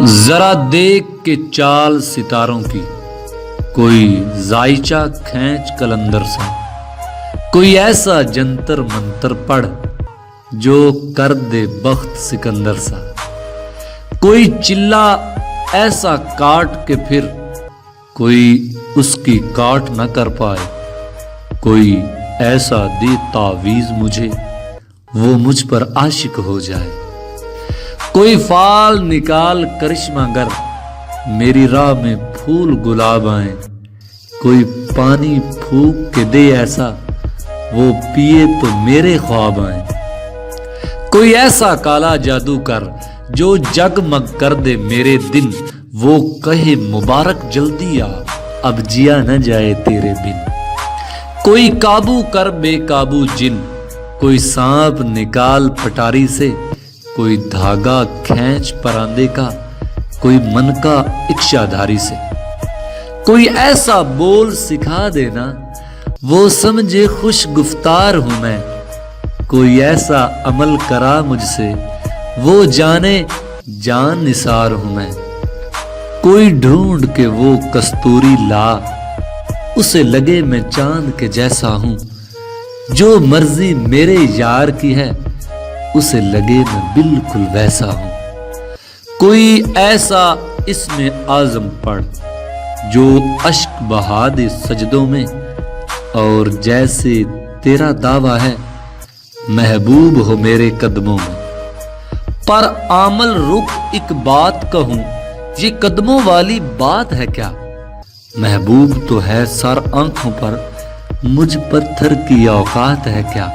ذرا دیکھ کے چال ستاروں کی، کوئی زائچہ کھینچ کلندر سا، کوئی ایسا جنتر منتر پڑھ جو کر دے بخت سکندر سا، کوئی چلا ایسا کاٹ کے پھر کوئی اس کی کاٹ نہ کر پائے، کوئی ایسا دے تعویذ مجھے وہ مجھ پر عاشق ہو جائے، کوئی فال نکال کرشمہ گر میری راہ میں پھول گلاب آئیں، کوئی پانی پھونک کے دے ایسا وہ پیے تو میرے خواب آئیں، کوئی ایسا کالا جادو کر جو جگمگ کر دے میرے دن، وہ کہے مبارک جلدی آ اب جیا نہ جائے تیرے بن، کوئی قابو کر بے قابو جن، کوئی سانپ نکال پٹاری سے، کوئی دھاگا کھینچ پراندے کا، کوئی من کا اکشا دھاری سے، کوئی ایسا بول سکھا دینا وہ سمجھے خوش گفتار ہوں میں، کوئی ایسا عمل کرا مجھ سے وہ جانے جان نثار ہوں میں، کوئی ڈھونڈ کے وہ کستوری لا اسے لگے میں چاند کے جیسا ہوں، جو مرضی میرے یار کی ہے اسے لگے میں بالکل ویسا ہوں، کوئی ایسا اس میں اعظم پڑھ جو اشک بہا دے سجدوں میں، اور جیسے تیرا دعویٰ ہے محبوب ہو میرے قدموں میں، پر عامل رک ایک بات کہوں یہ قدموں والی بات ہے کیا، محبوب تو ہے سر آنکھوں پر مجھ پتھر کی اوقات ہے کیا،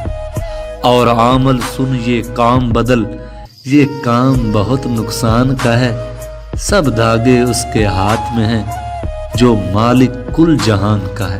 اور عامل سن یہ کام بدل یہ کام بہت نقصان کا ہے، سب دھاگے اس کے ہاتھ میں ہیں جو مالک کل جہان کا ہے۔